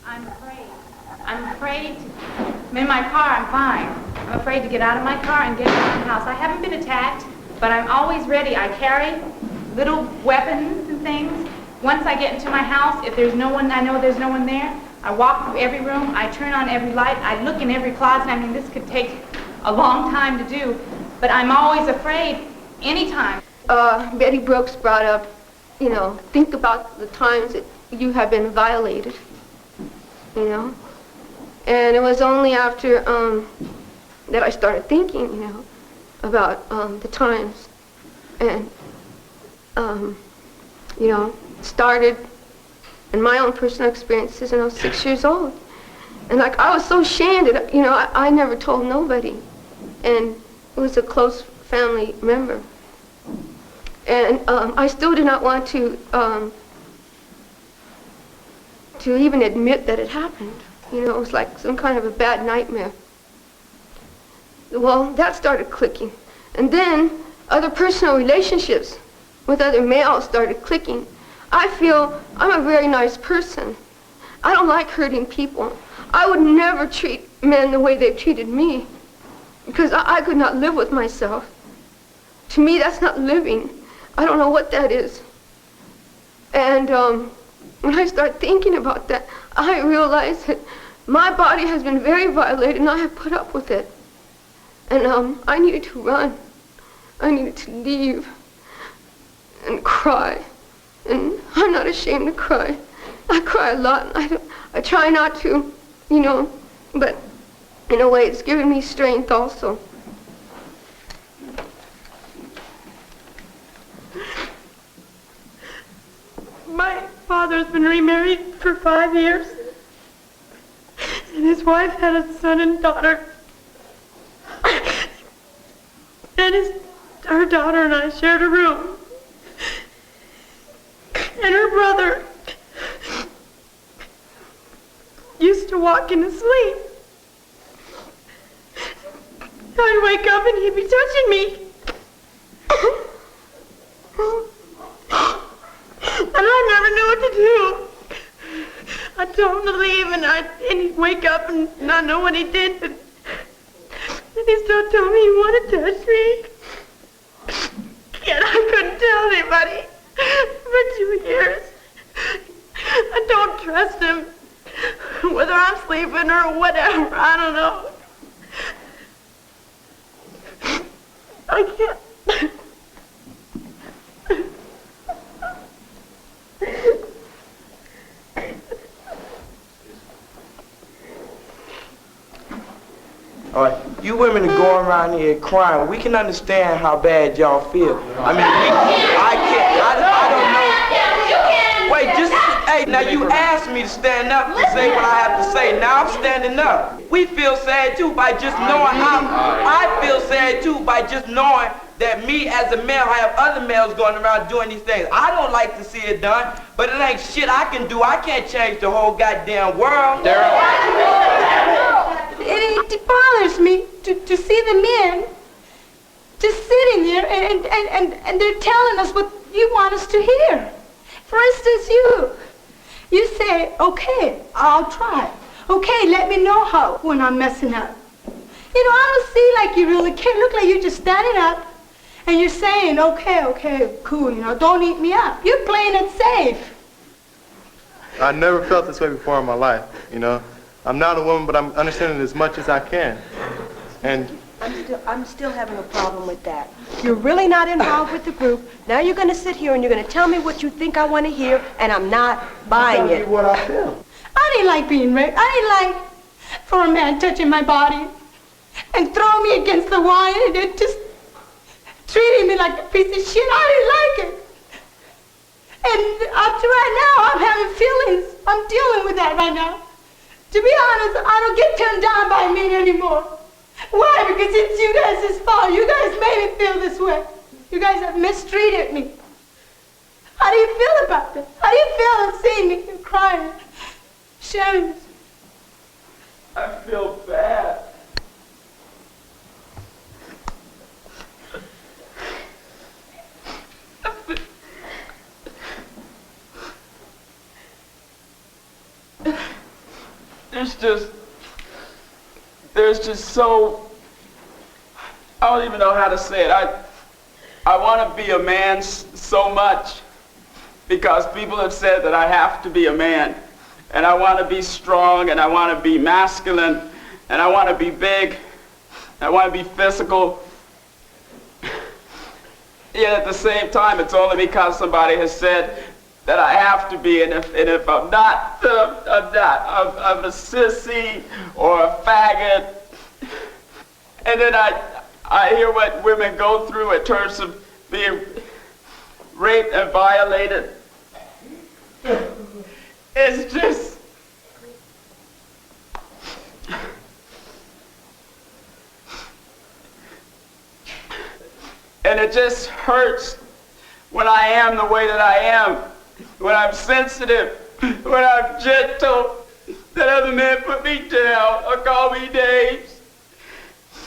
I'm afraid. I'm afraid. I'm in my car, I'm fine. I'm afraid to get out of my car and get out of the house. I haven't been attacked, but I'm always ready. I carry little weapons and things. Once I get into my house, if there's no one, I know there's no one there, I walk through every room, I turn on every light, I look in every closet. I mean, this could take a long time to do, but I'm always afraid anytime. Betty Brooks brought up, you know, think about the times that you have been violated, you know. And it was only after that I started thinking, you know, about the times. And, you know, started in my own personal experiences when I was 6 years old. And like, I was so ashamed that, you know, I never told nobody. And it was a close family member. And I still did not want to even admit that it happened. You know, it was like some kind of a bad nightmare. Well, that started clicking. And then other personal relationships with other males started clicking. I feel I'm a very nice person. I don't like hurting people. I would never treat men the way they've treated me because I could not live with myself. To me, that's not living. I don't know what that is. And when I start thinking about that, I realize that my body has been very violated and I have put up with it. And I needed to run. I needed to leave and cry. And I'm not ashamed to cry. I cry a lot and I try not to, you know, but in a way it's given me strength also. My father's been remarried for 5 years, and his wife had a son and daughter. And her daughter and I shared a room. And her brother used to walk in his sleep. I'd wake up and he'd be touching me. And I never knew what to do. I told him to leave, and he'd wake up and not know what he did. And he still told me he wanted to touch me. Yet I couldn't tell anybody for 2 years. I don't trust him, whether I'm sleeping or whatever. I don't know. I can't. All right, you women are going around here crying. We can understand how bad y'all feel. I mean, I don't know. Wait, just, hey, now you asked me to stand up and say what I have to say. Now I'm standing up. We feel sad too by just knowing how, I feel sad too by just knowing that me as a male, I have other males going around doing these things. I don't like to see it done, but it ain't shit I can do. I can't change the whole goddamn world. It bothers me to see the men just sitting there and they're telling us what you want us to hear. For instance, you say, okay, I'll try. Okay, let me know how when I'm messing up. You know, I don't see like you really care. Look like you're just standing up and you're saying, okay, cool, you know, don't eat me up. You're playing it safe. I never felt this way before in my life, you know. I'm not a woman, but I'm understanding as much as I can. And I'm still having a problem with that. You're really not involved with the group. Now you're going to sit here and you're going to tell me what you think I want to hear, and I'm not buying it. What I feel. I didn't like being raped. I didn't like for a man touching my body and throwing me against the wall and just treating me like a piece of shit. I didn't like it. And up to right now, I'm having feelings. I'm dealing with that right now. To be honest, I don't get turned down by men anymore. Why? Because it's you guys' fault. You guys made me feel this way. You guys have mistreated me. How do you feel about this? How do you feel seeing me crying, sharing this? I feel bad. There's just so, I don't even know how to say it. I want to be a man so much because people have said that I have to be a man. And I want to be strong, and I want to be masculine, and I want to be big, and I want to be physical. Yet at the same time, it's only because somebody has said that I have to be, and if I'm not, I'm not. I'm a sissy or a faggot. And then I hear what women go through in terms of being raped and violated. It's just, and it just hurts when I am the way that I am, when I'm sensitive, when I'm gentle, that other men put me down or call me names.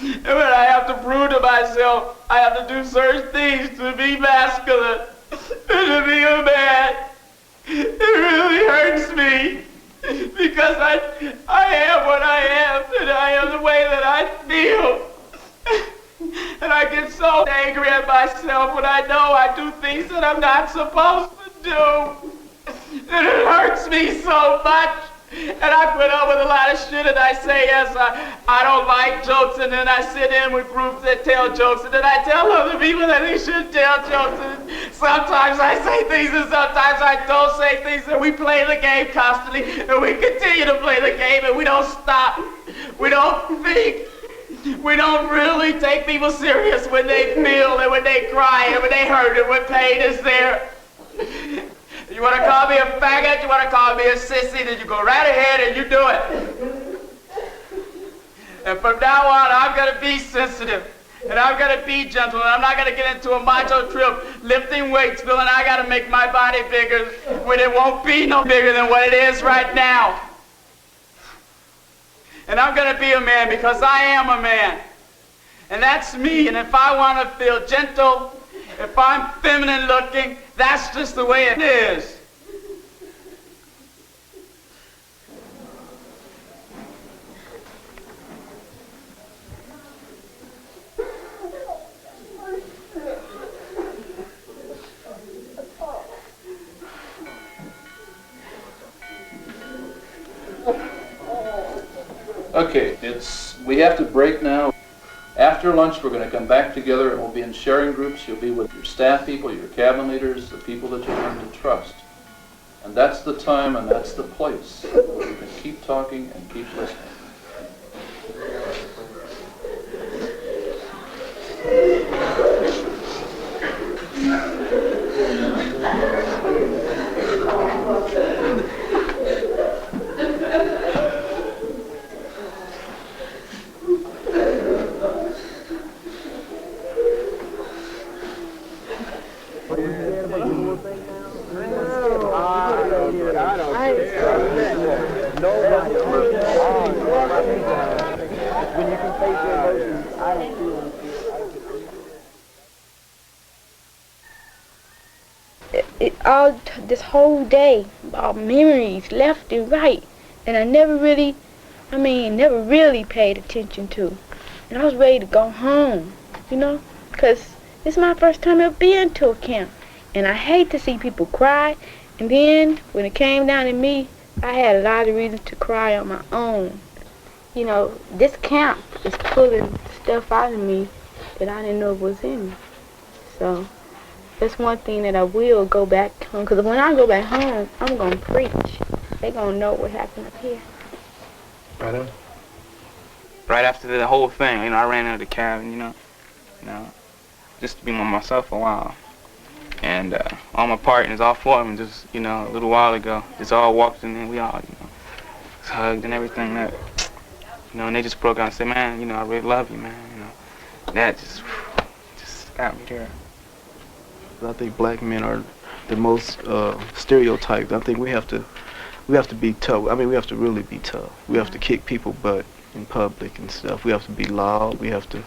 And when I have to prove to myself, I have to do certain things to be masculine and to be a man. It really hurts me because I am what I am and I am the way that I feel. And I get so angry at myself when I know I do things that I'm not supposed to do. And it hurts me so much. And I put up with a lot of shit and I say, yes, I don't like jokes, and then I sit in with groups that tell jokes, and then I tell other people that they shouldn't tell jokes, and sometimes I say things and sometimes I don't say things, and we play the game constantly, and we continue to play the game, and we don't stop. We don't think. We don't really take people serious when they feel and when they cry and when they hurt and when pain is there. You want to call me a faggot, you want to call me a sissy, then you go right ahead and you do it. And from now on, I'm going to be sensitive. And I'm going to be gentle. And I'm not going to get into a macho trip lifting weights, feeling I got to make my body bigger when it won't be no bigger than what it is right now. And I'm going to be a man because I am a man. And that's me. And if I want to feel gentle, if I'm feminine looking, that's just the way it is. Okay, we have to break now. After lunch, we're going to come back together and we'll be in sharing groups. You'll be with your staff people, your cabin leaders, the people that you learn to trust. And that's the time and that's the place where you can keep talking and keep listening. This whole day, about memories left and right, and I never really paid attention to. And I was ready to go home, you know, because it's my first time ever being to a camp. And I hate to see people cry. And then when it came down to me, I had a lot of reasons to cry on my own. You know, this camp is pulling stuff out of me that I didn't know was in me. So that's one thing that I will go back home, because when I go back home, I'm going to preach. They're going to know what happened up here. Right on. Right after the whole thing, you know, I ran into the cabin, you know, just to be by myself for a while. And all my partners, all four of them, just, you know, a little while ago, just all walked in and we all, you know, just hugged and everything. That, you know, and they just broke out and said, man, you know, I really love you, man. You know, that just got me there. I think black men are the most stereotyped. I think we have to be tough. I mean, we have to really be tough. We have to kick people butt in public and stuff. We have to be loud. We have to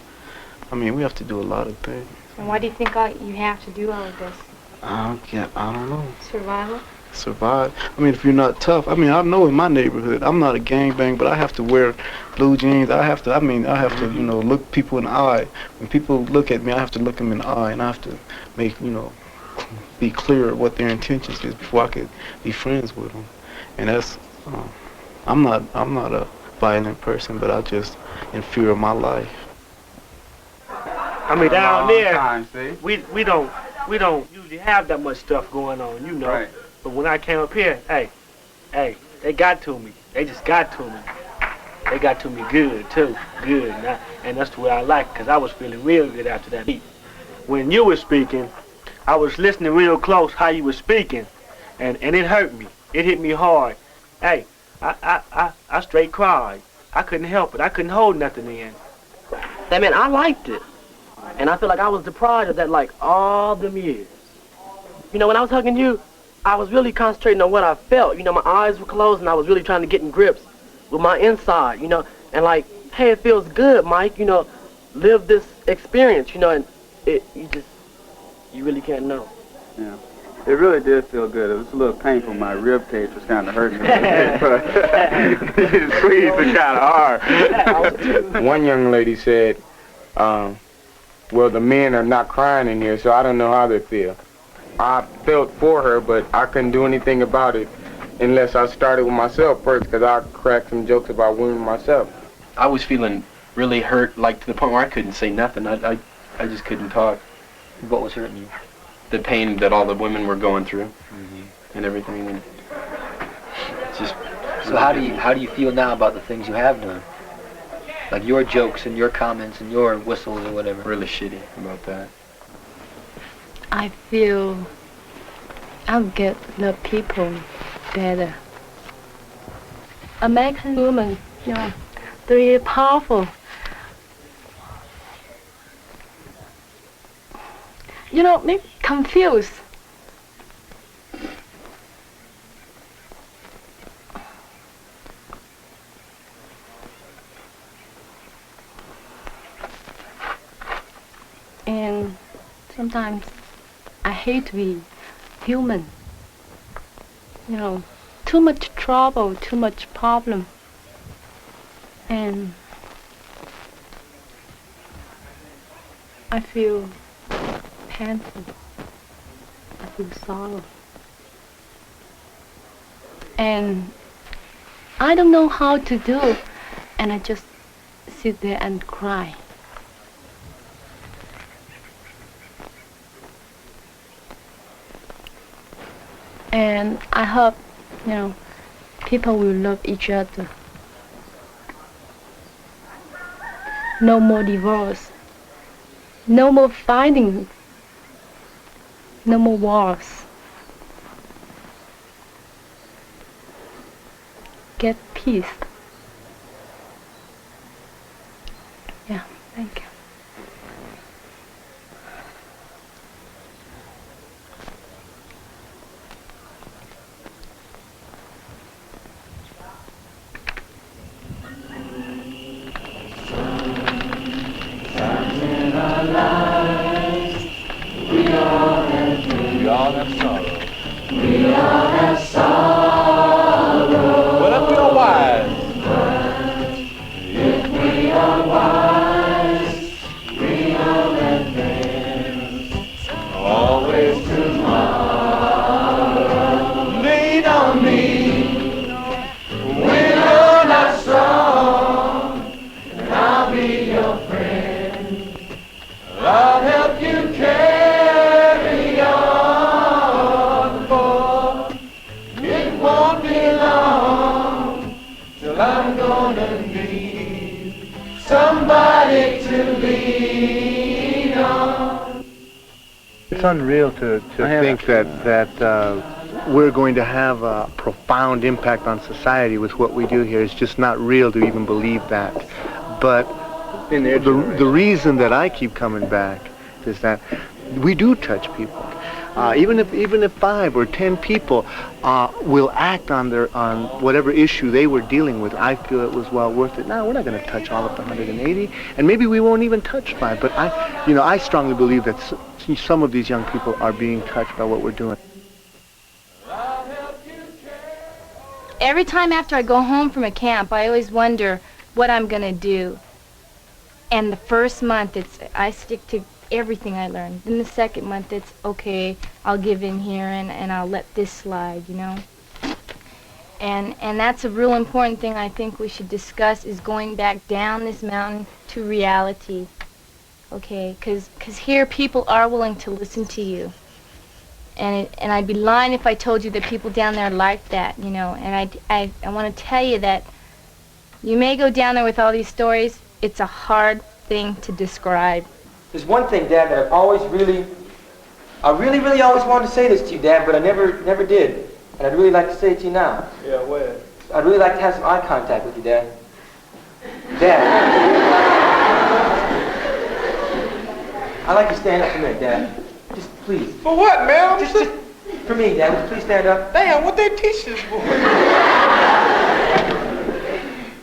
do a lot of things. And why do you think you have to do all of this? I don't know. Survival? Survive. I mean, if you're not tough, I mean, I know in my neighborhood, I'm not a gangbang, but I have to wear blue jeans. I have to, you know, look people in the eye. When people look at me, I have to look them in the eye, and I have to make, you know, be clear what their intentions is before I could be friends with them. And that's, I'm not a violent person, but I just in fear of my life. I mean, down there, we don't usually have that much stuff going on, you know. Right. But when I came up here, hey, they got to me. They just got to me. They got to me good too, good. And that's the way I like it, because I was feeling real good after that beat. When you were speaking, I was listening real close how you were speaking, and it hurt me. It hit me hard. Hey, I straight cried. I couldn't help it. I couldn't hold nothing in. Hey man, I liked it. And I feel like I was deprived of that like all them years. You know, when I was hugging you, I was really concentrating on what I felt. You know, my eyes were closed and I was really trying to get in grips with my inside, you know. And like, hey, it feels good, Mike, you know, live this experience, you know, and you really can't know. Yeah. It really did feel good. It was a little painful. My rib cage was kind of hurting me a bit, but you squeezed it kind of hard. One young lady said, well, the men are not crying in here, so I don't know how they feel. I felt for her, but I couldn't do anything about it unless I started with myself first, because I cracked some jokes about women myself. I was feeling really hurt, like to the point where I couldn't say nothing. I just couldn't talk. What was hurting you? The pain that all the women were going through, and everything. And it's just. So how do you feel now about the things you have done? Like your jokes and your comments and your whistles or whatever. Really shitty about that. I feel I'll get the people better. American women, you know, they're powerful. You know, they're confused. And sometimes I hate to be human. You know, too much trouble, too much problem. And I feel painful. I feel sorrow. And I don't know how to do, and I just sit there and cry. And I hope, you know, people will love each other. No more divorce. No more fighting. No more wars. Get peace. Yeah, thank you. We all have sorrow. We all have sorrow. But if we are wise, if we are wise, we'll advance. Always tomorrow. Lean on me when you're not strong, and I'll be your friend. I'll help you carry on, for it unreal to think that we're going to have a profound impact on society with what we do here. It's just not real to even believe that. But the reason that I keep coming back is that we do touch people. Even if 5 or 10 people will act on whatever issue they were dealing with, I feel it was well worth it. Now we're not going to touch all of the 180, and maybe we won't even touch 5. But I strongly believe that some of these young people are being touched by what we're doing. Every time after I go home from a camp, I always wonder what I'm going to do. And the first month, I stick to everything I learned. Then the second month, it's okay, I'll give in here and I'll let this slide, you know. And that's a real important thing I think we should discuss, is going back down this mountain to reality. Okay, because here people are willing to listen to you. And I'd be lying if I told you that people down there like that, you know. And I want to tell you that you may go down there with all these stories. It's a hard thing to describe. There's one thing, Dad, that I really always wanted to say this to you, Dad, but I never did. And I'd really like to say it to you now. Yeah, where? I'd really like to have some eye contact with you, Dad. Dad. I'd like you to stand up for a minute, Dad. Just please. For what, man? Just for me, Dad. Would you please stand up? Damn, what they teach this for?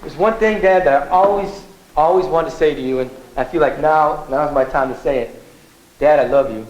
There's one thing, Dad, that I always wanted to say to you, and I feel like now's my time to say it. Dad, I love you.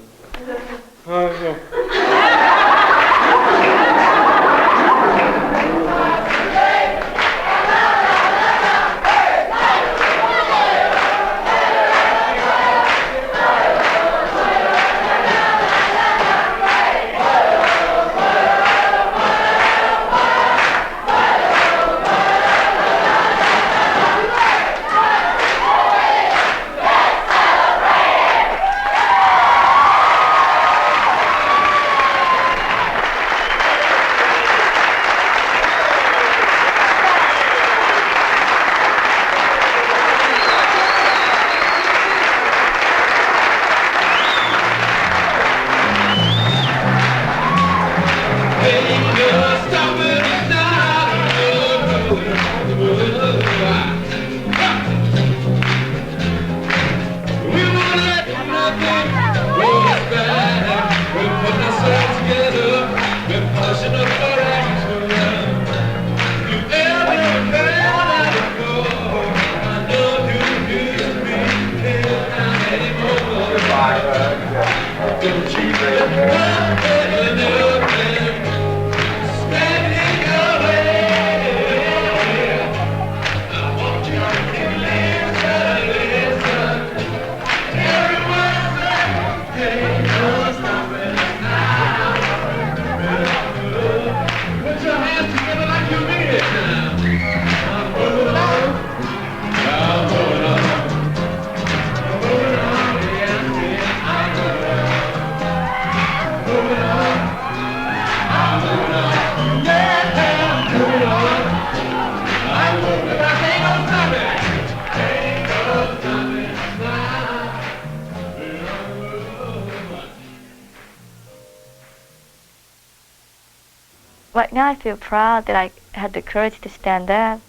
Right now I feel proud that I had the courage to stand up.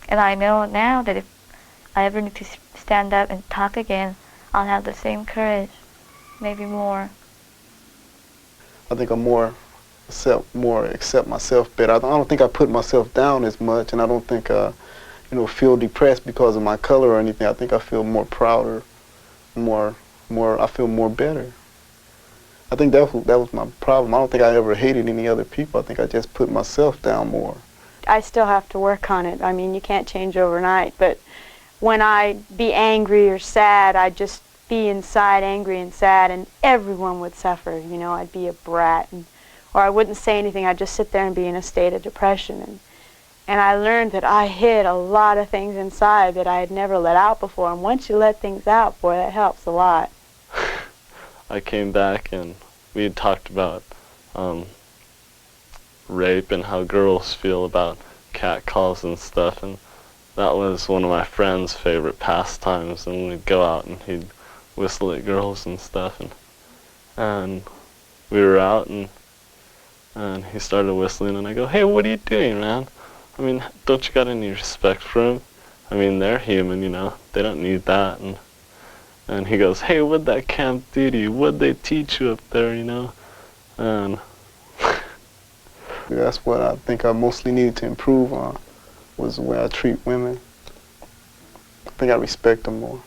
And I know now that if I ever need to stand up and talk again, I'll have the same courage, maybe more. I think I'm more accept myself better. I don't think I put myself down as much, and I don't think feel depressed because of my color or anything. I think I feel more prouder, I feel more better. I think that was my problem. I don't think I ever hated any other people. I think I just put myself down more. I still have to work on it. I mean, you can't change overnight, but when I'd be angry or sad, I'd just be inside angry and sad, and everyone would suffer. You know, I'd be a brat, or I wouldn't say anything. I'd just sit there and be in a state of depression. And I learned that I hid a lot of things inside that I had never let out before. And once you let things out, boy, that helps a lot. I came back and we had talked about rape and how girls feel about catcalls and stuff, and that was one of my friend's favorite pastimes, and we'd go out and he'd whistle at girls and stuff, and and we were out, and he started whistling, and I go, hey, what are you doing, man? I mean, don't you got any respect for him? I mean, they're human, you know, they don't need that. And he goes, hey, what'd that camp do to you? What'd they teach you up there, you know? And that's what I think I mostly needed to improve on, was the way I treat women. I think I respect them more.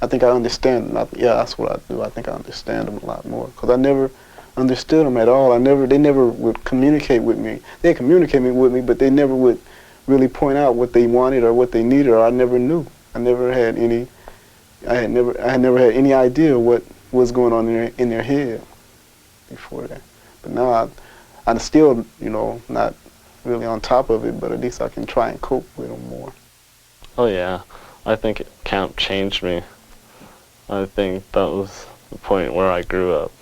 I think I understand them. Yeah, that's what I do. I think I understand them a lot more, because I never understood them at all. They never would communicate with me. They communicated with me, but they never would really point out what they wanted or what they needed, or I never knew. I had never had any idea what was going on in their head before that. But now I'm still, you know, not really on top of it, but at least I can try and cope with them more. Oh yeah, I think camp changed me. I think that was the point where I grew up.